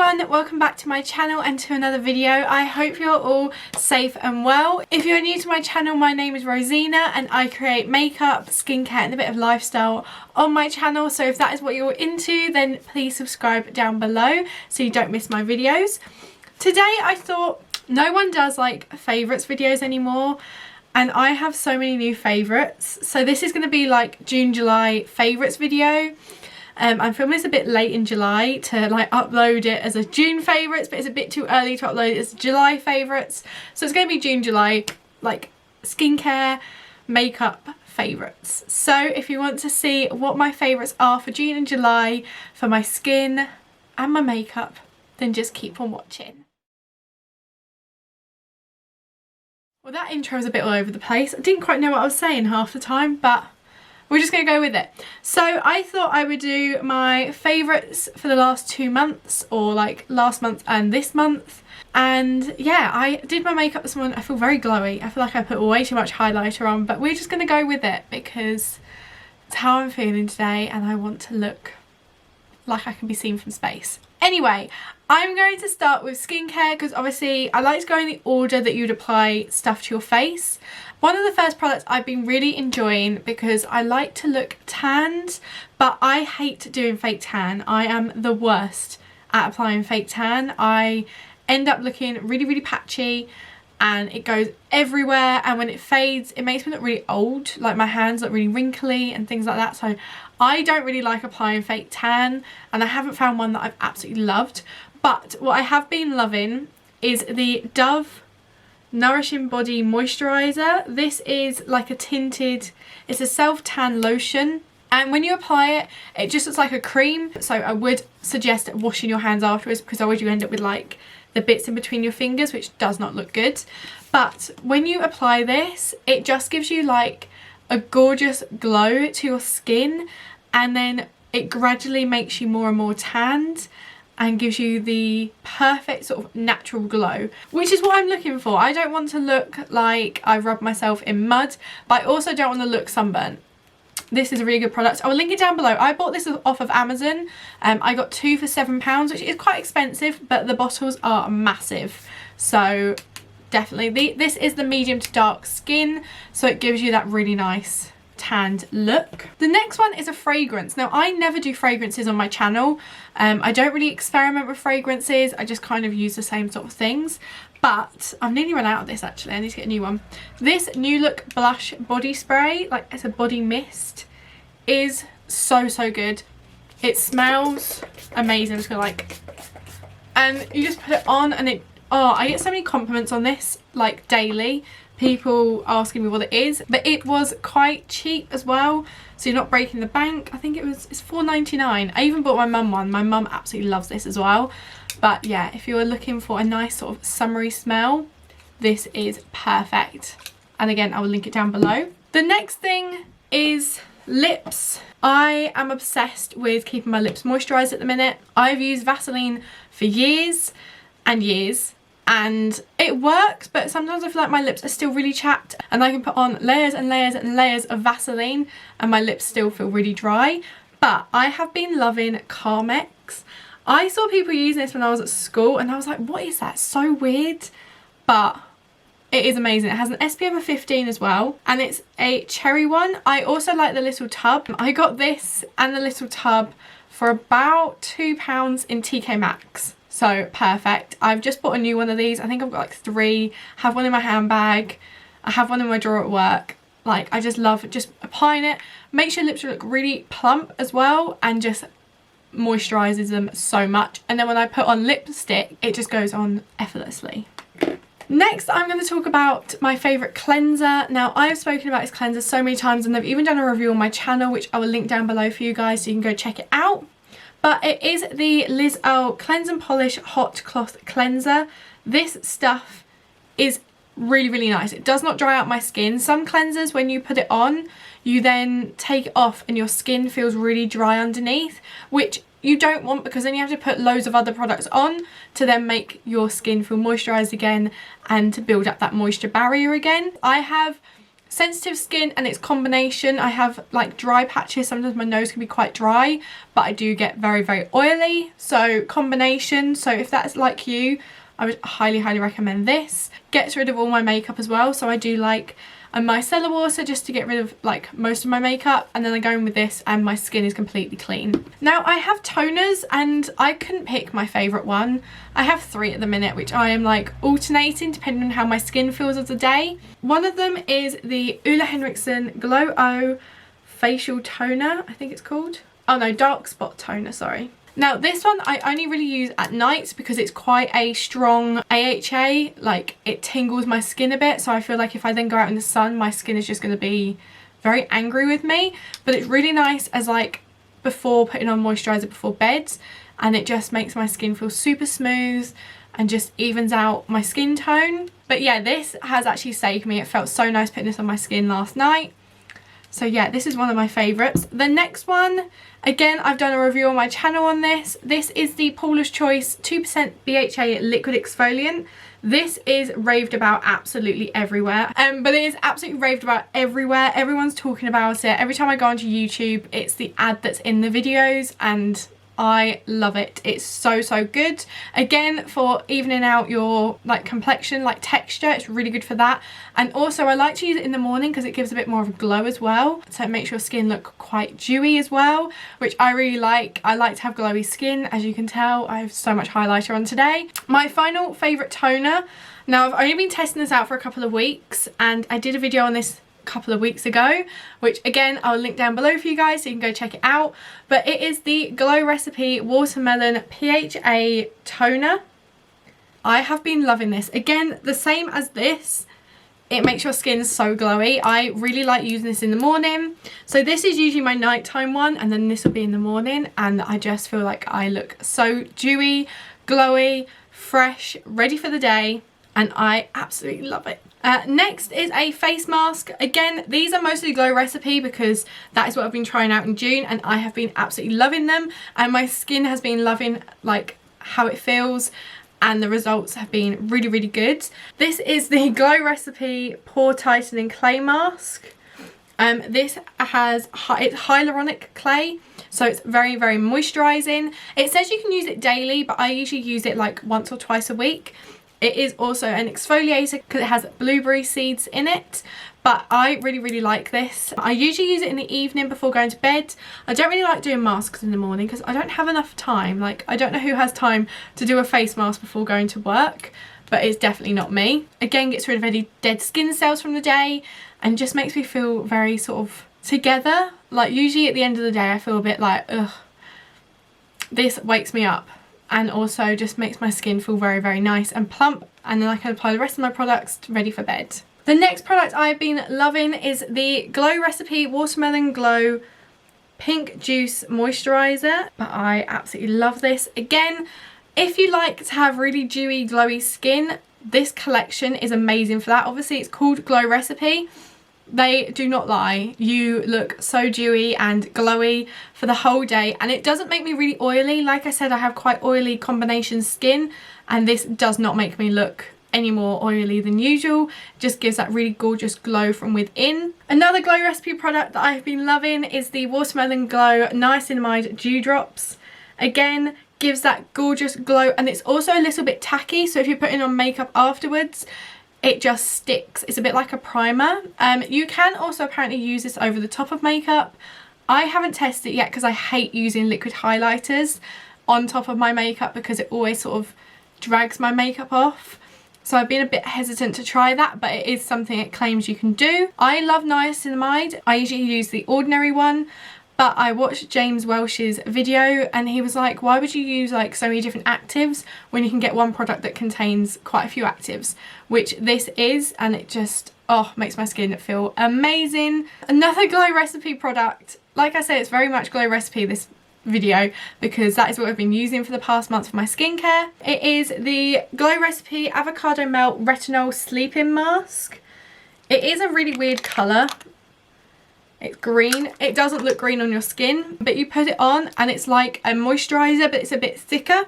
everyone, welcome back to my channel and to another video. I hope you're all safe and well. If you're new to my channel, my name is Rosina and I create makeup, skincare and a bit of lifestyle on my channel. So if that is what you're into, then please subscribe down below so you don't miss my videos. Today I thought no one does like favourites videos anymore and I have so many new favourites. So this is going to be like June, July favourites video. I'm filming this a bit late in July to like upload it as a June favourites, but it's a bit too early to upload it as July favourites. So it's going to be June, July, like skincare, makeup favourites. So if you want to see what my favourites are for June and July for my skin and my makeup, then just keep on watching. Well, that intro was a bit all over the place. I didn't quite know what I was saying half the time, but we're just going to go with it. So I thought I would do my favourites for the last 2 months, or like last month and this month. And yeah, I did my makeup this morning. I feel very glowy. I feel like I put way too much highlighter on, but we're just going to go with it because it's how I'm feeling today and I want to look like I can be seen from space. Anyway, I'm going to start with skincare because obviously I like to go in the order that you'd apply stuff to your face. One of the first products I've been really enjoying because I like to look tanned, but I hate doing fake tan. I am the worst at applying fake tan. I end up looking really, really patchy and it goes everywhere, and when it fades it makes me look really old, like my hands look really wrinkly and things like that. So I don't really like applying fake tan and I haven't found one that I've absolutely loved. But what I have been loving is the Dove Nourishing Body Moisturiser. This is like a tinted, it's a self-tan lotion, and when you apply it, it just looks like a cream. So I would suggest washing your hands afterwards because otherwise you end up with like the bits in between your fingers, which does not look good. But when you apply this, it just gives you like a gorgeous glow to your skin, and then it gradually makes you more and more tanned and gives you the perfect sort of natural glow, which is what I'm looking for. I don't want to look like I rubbed myself in mud, but I also don't want to look sunburnt. This is a really good product. I will link it down below. I bought this off of Amazon. I got 2 for £7, which is quite expensive, but the bottles are massive. So definitely, this is the medium to dark skin, so it gives you that really nice tanned look. The next one is a fragrance. Now I never do fragrances on my channel. I don't really experiment with fragrances. I just kind of use the same sort of things, but I've nearly run out of this actually. I need to get a new one. This New Look Blush Body Spray, like it's a body mist, is so good. It smells amazing. I'm just gonna like, and you just put it on and it, oh, I get so many compliments on this like daily. People asking me what it is, but it was quite cheap as well, so you're not breaking the bank. I think it's £4.99. I even bought my mum one. My mum absolutely loves this as well. But yeah, if you're looking for a nice sort of summery smell, this is perfect. And again, I will link it down below. The next thing is lips. I am obsessed with keeping my lips moisturised at the minute. I've used Vaseline for years and years, and it works, but sometimes I feel like my lips are still really chapped and I can put on layers and layers and layers of Vaseline and my lips still feel really dry. But I have been loving Carmex. I saw people using this when I was at school and I was like, what is that? So weird. But it is amazing. It has an SPF of 15 as well, and it's a cherry one. I also like the little tub. I got this and the little tub for about £2 in TK Maxx. So perfect. I've just bought a new one of these. I think I've got like 3. I have one in my handbag. I have one in my drawer at work. Like, I just love just applying it. Makes your lips look really plump as well and just moisturises them so much. And then when I put on lipstick, it just goes on effortlessly. Next, I'm going to talk about my favourite cleanser. Now, I have spoken about this cleanser so many times and I've even done a review on my channel, which I will link down below for you guys so you can go check it out. But it is the Liz Earle Cleanse and Polish Hot Cloth Cleanser. This stuff is really nice. It does not dry out my skin. Some cleansers, when you put it on, you then take it off and your skin feels really dry underneath, which you don't want, because then you have to put loads of other products on to then make your skin feel moisturised again and to build up that moisture barrier again. I have sensitive skin and it's combination. I have like dry patches, sometimes my nose can be quite dry, but I do get very, very oily, so combination. So if that's like you, I would highly, highly recommend this. Gets rid of all my makeup as well, so I do like a micellar water just to get rid of like most of my makeup, and then I go in with this and my skin is completely clean. Now I have toners and I couldn't pick my favourite one. I have 3 at the minute, which I am like alternating depending on how my skin feels of the day. One of them is the Ole Henriksen Glow O Facial Toner, I think it's called. Oh no, Dark Spot Toner, sorry. Now this one I only really use at night because it's quite a strong AHA, like it tingles my skin a bit, so I feel like if I then go out in the sun my skin is just going to be very angry with me. But it's really nice as like before putting on moisturiser before bed, and it just makes my skin feel super smooth and just evens out my skin tone. But yeah, this has actually saved me. It felt so nice putting this on my skin last night. So yeah, this is one of my favourites. The next one, again, I've done a review on my channel on this. This is the Paula's Choice 2% BHA Liquid Exfoliant. This is raved about absolutely everywhere. But it is absolutely raved about everywhere. Everyone's talking about it. Every time I go onto YouTube, it's the ad that's in the videos, and I love it. It's so, so good. Again, for evening out your like complexion, like texture, it's really good for that. And also I like to use it in the morning because it gives a bit more of a glow as well. So it makes your skin look quite dewy as well, which I really like. I like to have glowy skin. As you can tell, I have so much highlighter on today. My final favourite toner. Now I've only been testing this out for a couple of weeks, and I did a video on this couple of weeks ago, which again I'll link down below for you guys so you can go check it out. But it is the Glow Recipe Watermelon PHA Toner. I have been loving this. Again, the same as this, it makes your skin so glowy. I really like using this in the morning. So this is usually my nighttime one, and then this will be in the morning, and I just feel like I look so dewy, glowy, fresh, ready for the day, and I absolutely love it. Next is a face mask. Again, these are mostly Glow Recipe because that is what I've been trying out in June, and I have been absolutely loving them, and my skin has been loving like how it feels, and the results have been really, really good. This is the Glow Recipe Pore Tightening Clay Mask. This has it's hyaluronic clay, so it's very, very moisturising. It says you can use it daily, but I usually use it like once or twice a week. It is also an exfoliator because it has blueberry seeds in it, but I really, really like this. I usually use it in the evening before going to bed. I don't really like doing masks in the morning because I don't have enough time. Like, I don't know who has time to do a face mask before going to work, but it's definitely not me. Again, gets rid of any dead skin cells from the day and just makes me feel very sort of together. Like, usually at the end of the day I feel a bit like, ugh. This wakes me up, and also just makes my skin feel very, very nice and plump, and then I can apply the rest of my products ready for bed. The next product I've been loving is the Glow Recipe Watermelon Glow Pink Juice Moisturiser, but I absolutely love this. Again, if you like to have really dewy, glowy skin, this collection is amazing for that. Obviously it's called Glow Recipe. They do not lie. You look so dewy and glowy for the whole day, and it doesn't make me really oily. Like I said, I have quite oily combination skin, and this does not make me look any more oily than usual. It just gives that really gorgeous glow from within. Another Glow Recipe product that I've been loving is the Watermelon Glow Niacinamide Dew Drops. Again, gives that gorgeous glow, and it's also a little bit tacky, so if you're putting on makeup afterwards, it just sticks. It's a bit like a primer. You can also apparently use this over the top of makeup. I haven't tested it yet because I hate using liquid highlighters on top of my makeup because it always sort of drags my makeup off. So I've been a bit hesitant to try that, but it is something it claims you can do. I love niacinamide. I usually use the ordinary one, but I watched James Welch's video and he was like, why would you use like so many different actives when you can get one product that contains quite a few actives, which this is, and it just, oh, makes my skin feel amazing. Another Glow Recipe product. Like I said, it's very much Glow Recipe, this video, because that is what I've been using for the past month for my skincare. It is the Glow Recipe Avocado Melt Retinol Sleeping Mask. It is a really weird colour. It's green. It doesn't look green on your skin, but you put it on and it's like a moisturiser, but it's a bit thicker.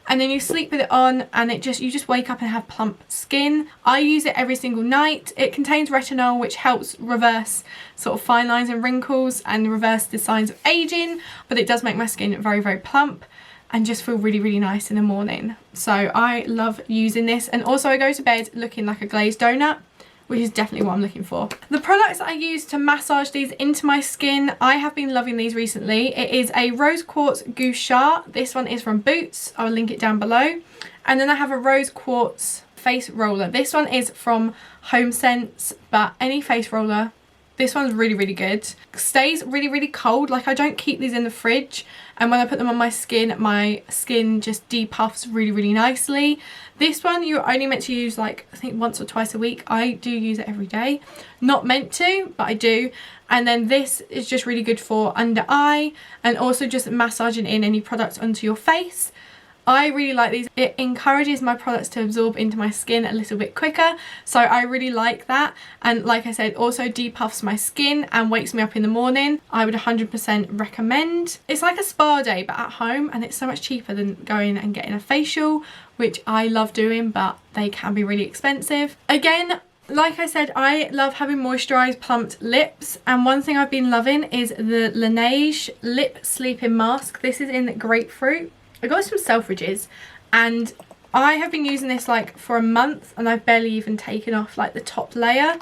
and then you sleep with it on, and you just wake up and have plump skin. I use it every single night. It contains retinol, which helps reverse sort of fine lines and wrinkles and reverse the signs of aging, but it does make my skin very, very plump and just feel really, really nice in the morning. So I love using this, and also I go to bed looking like a glazed donut, which is definitely what I'm looking for. The products I use to massage these into my skin, I have been loving these recently. It is a Rose Quartz Gouchard. This one is from Boots. I'll link it down below. And then I have a Rose Quartz face roller. This one is from HomeSense, but any face roller, this one's really, really good. Stays really, really cold. Like, I don't keep these in the fridge, and when I put them on my skin just depuffs really, really nicely. This one you're only meant to use like, I think once or twice a week. I do use it every day. Not meant to, but I do. And then this is just really good for under eye, and also just massaging in any products onto your face. I really like these. It encourages my products to absorb into my skin a little bit quicker, so I really like that. And like I said, also depuffs my skin and wakes me up in the morning. I would 100% recommend. It's like a spa day but at home, and it's so much cheaper than going and getting a facial, which I love doing, but they can be really expensive. Again, like I said, I love having moisturised plumped lips, and one thing I've been loving is the Laneige Lip Sleeping Mask. This is in grapefruit. I got this from Selfridges, and I have been using this like for a month, and I've barely even taken off like the top layer.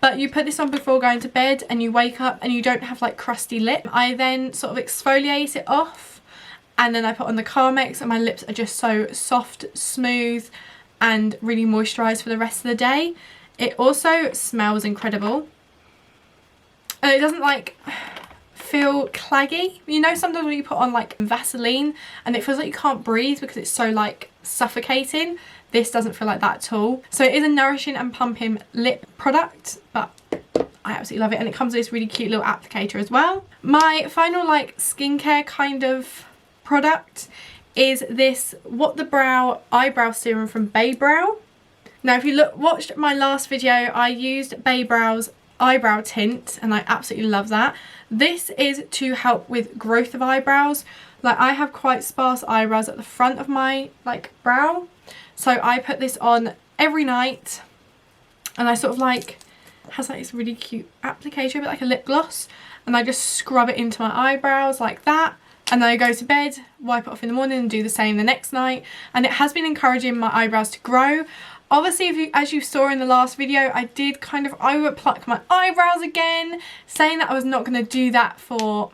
But you put this on before going to bed, and you wake up and you don't have like crusty lip. I then sort of exfoliate it off, and then I put on the Carmex, and my lips are just so soft, smooth, and really moisturised for the rest of the day. It also smells incredible, and it doesn't like feel claggy. You know, sometimes when you put on like Vaseline and it feels like you can't breathe because it's so like suffocating, this doesn't feel like that at all. So it is a nourishing and pumping lip product, but I absolutely love it, and it comes with this really cute little applicator as well. My final like skincare kind of product is this What the Brow eyebrow serum from Bay-Brow. Now if you watched my last video, I used Bay-Brow's eyebrow tint, and I absolutely love that. This is to help with growth of eyebrows. Like, I have quite sparse eyebrows at the front of my like brow, so I put this on every night, and I sort of like, has like this really cute applicator, a bit like a lip gloss, and I just scrub it into my eyebrows like that, and then I go to bed, wipe it off in the morning, and do the same the next night. And it has been encouraging my eyebrows to grow. Obviously, as you saw in the last video, I did kind of over-pluck my eyebrows again, saying that I was not going to do that for,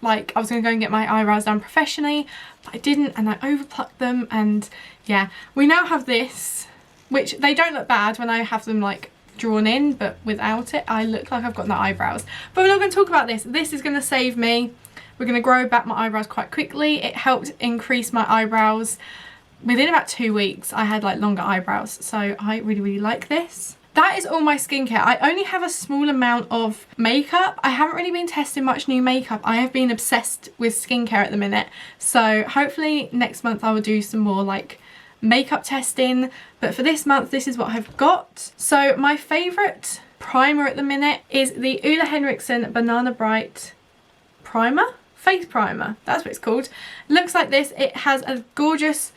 like, I was going to go and get my eyebrows done professionally, but I didn't, and I over-plucked them, and yeah. We now have this, which they don't look bad when I have them, like, drawn in, but without it, I look like I've got no eyebrows. But we're not going to talk about this. This is going to save me. We're going to grow back my eyebrows quite quickly. It helped increase my eyebrows. Within about 2 weeks, I had like longer eyebrows, so I really, really like this. That is all my skincare. I only have a small amount of makeup. I haven't really been testing much new makeup. I have been obsessed with skincare at the minute, so hopefully next month I will do some more like makeup testing, but for this month this is what I've got. So my favourite primer at the minute is the Ole Henriksen Banana Bright primer, face primer, that's what it's called. Looks like this. It has a gorgeous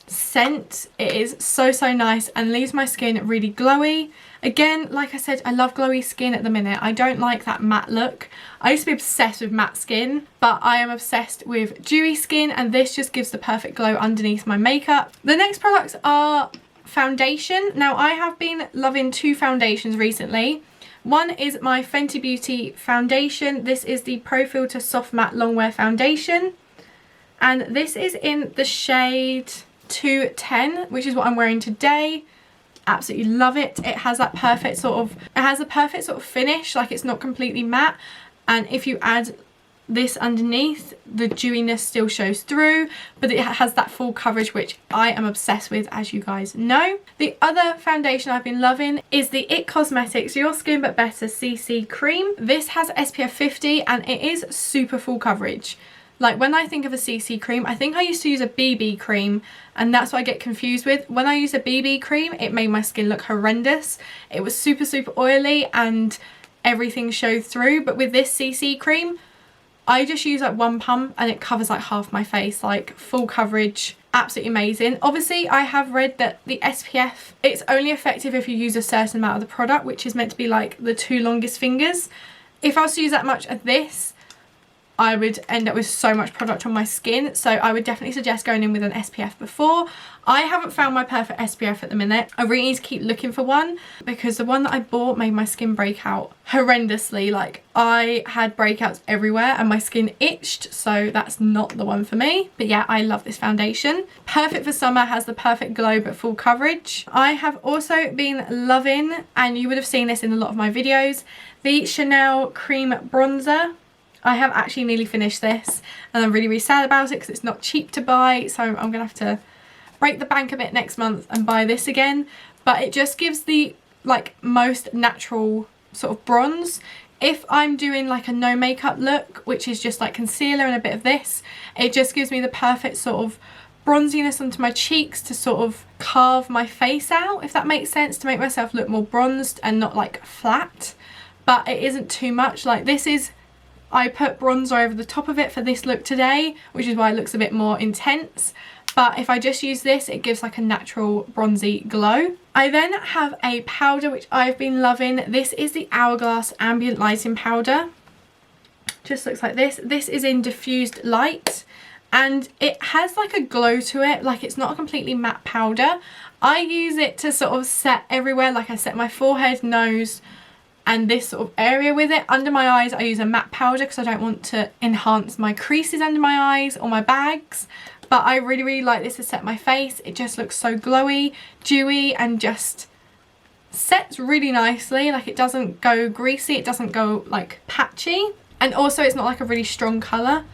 scent. It is so, so nice and leaves my skin really glowy. Again, like I said, I love glowy skin at the minute. I don't like that matte look. I used to be obsessed with matte skin, but I am obsessed with dewy skin, and this just gives the perfect glow underneath my makeup. The next products are foundation. Now, I have been loving two foundations recently. One is my Fenty Beauty foundation. This is the Pro Filter Soft Matte Longwear Foundation, and this is in the shade 210, which is what I'm wearing today. Absolutely love it. It has that perfect sort of finish, like it's not completely matte, and if you add this underneath, the dewiness still shows through, but it has that full coverage, which I am obsessed with, as you guys know. The other foundation I've been loving is the IT Cosmetics Your Skin But Better CC Cream. This has SPF 50 and it is super full coverage. Like, when I think of a CC cream, I think I used to use a BB cream, and that's what I get confused with. When I used a BB cream, it made my skin look horrendous. It was super, super oily and everything showed through. But with this CC cream, I just use like one pump and it covers like half my face, like full coverage. absolutely amazing. Obviously I have read that the SPF, it's only effective if you use a certain amount of the product, which is meant to be like the 2 longest fingers. If I was to use that much of this, I would end up with so much product on my skin, so I would definitely suggest going in with an SPF before. I haven't found my perfect SPF at the minute. I really need to keep looking for one, because the one that I bought made my skin break out horrendously. Like, I had breakouts everywhere and my skin itched, so that's not the one for me. But yeah, I love this foundation. Perfect for summer, has the perfect glow but full coverage. I have also been loving, and you would have seen this in a lot of my videos, the Chanel Cream Bronzer. I have actually nearly finished this and I'm really, really sad about it because it's not cheap to buy, so I'm going to have to break the bank a bit next month and buy this again. But it just gives the like most natural sort of bronze. If I'm doing like a no makeup look, which is just like concealer and a bit of this, it just gives me the perfect sort of bronziness onto my cheeks to sort of carve my face out, if that makes sense, to make myself look more bronzed and not like flat. But it isn't too much. Like, this is, I put bronzer over the top of it for this look today, which is why it looks a bit more intense. But if I just use this, it gives like a natural bronzy glow. I then have a powder which I've been loving. This is the Hourglass Ambient Lighting Powder. Just looks like this. This is in Diffused Light and it has like a glow to it. Like, it's not a completely matte powder. I use it to sort of set everywhere. Like, I set my forehead, nose, and this sort of area with it. Under my eyes I use a matte powder because I don't want to enhance my creases under my eyes or my bags. But I really, really like this to set my face. It just looks so glowy, dewy, and just sets really nicely. Like, it doesn't go greasy, it doesn't go like patchy, and also it's not like a really strong colour.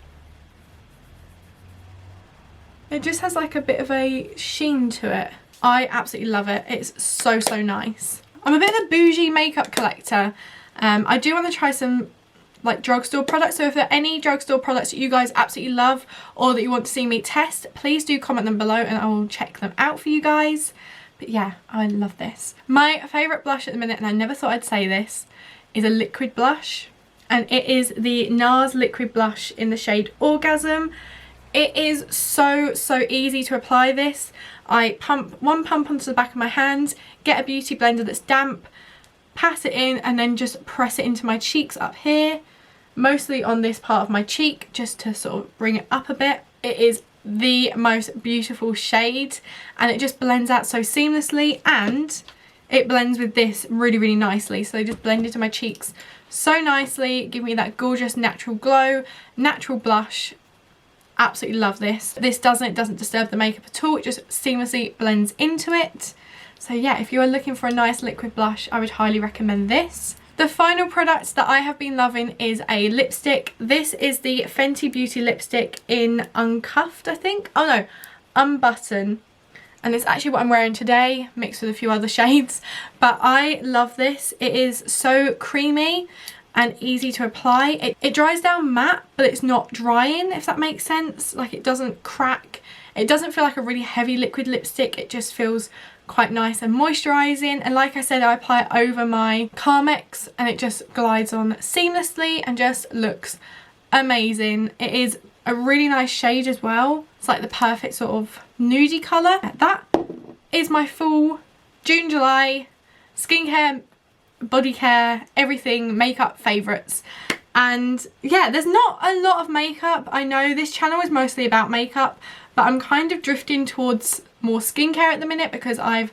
It just has like a bit of a sheen to it. I absolutely love it. It's so, so nice. I'm a bit of a bougie makeup collector. I do want to try some like drugstore products, so if there are any drugstore products that you guys absolutely love or that you want to see me test, please do comment them below and I will check them out for you guys. But yeah, I love this. My favourite blush at the minute, and I never thought I'd say this, is a liquid blush, and it is the NARS liquid blush in the shade Orgasm. It is so, so easy to apply this. I pump one pump onto the back of my hand, get a beauty blender that's damp, pat it in, and then just press it into my cheeks up here, mostly on this part of my cheek, just to sort of bring it up a bit. It is the most beautiful shade and it just blends out so seamlessly, and it blends with this really, really nicely. So they just blend into my cheeks so nicely, give me that gorgeous natural glow, natural blush. Absolutely love this. This doesn't disturb the makeup at all. It just seamlessly blends into it. So yeah, if you are looking for a nice liquid blush, I would highly recommend this. The final product that I have been loving is a lipstick. This is the Fenty Beauty lipstick in Uncuffed, I think. Oh no, Unbutton. And it's actually what I'm wearing today, mixed with a few other shades. But I love this. It is so creamy and easy to apply. It dries down matte, but it's not drying, if that makes sense. Like, it doesn't crack. It doesn't feel like a really heavy liquid lipstick. It just feels quite nice and moisturising. And like I said, I apply it over my Carmex and it just glides on seamlessly and just looks amazing. It is a really nice shade as well. It's like the perfect sort of nudie colour. That is my full June, July skincare, body care, everything makeup favourites. And yeah, there's not a lot of makeup. I know this channel is mostly about makeup, but I'm kind of drifting towards more skincare at the minute because I've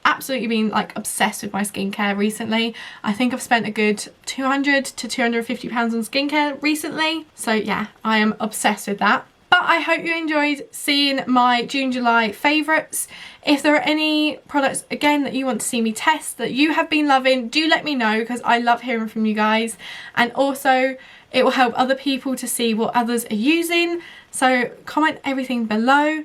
absolutely been like obsessed with my skincare recently. I think I've spent a good £200 to £250 on skincare recently. So yeah, I am obsessed with that. But I hope you enjoyed seeing my June, July favourites. If there are any products, again, that you want to see me test that you have been loving, do let me know because I love hearing from you guys. And also, it will help other people to see what others are using. So comment everything below.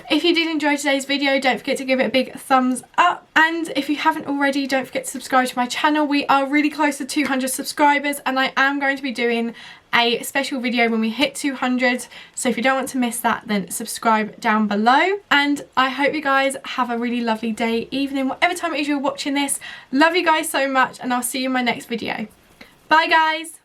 If you did enjoy today's video, don't forget to give it a big thumbs up. And if you haven't already, don't forget to subscribe to my channel. We are really close to 200 subscribers and I am going to be doing a special video when we hit 200. So if you don't want to miss that, then subscribe down below. And I hope you guys have a really lovely day, evening, whatever time it is you're watching this. Love you guys so much and I'll see you in my next video. Bye guys.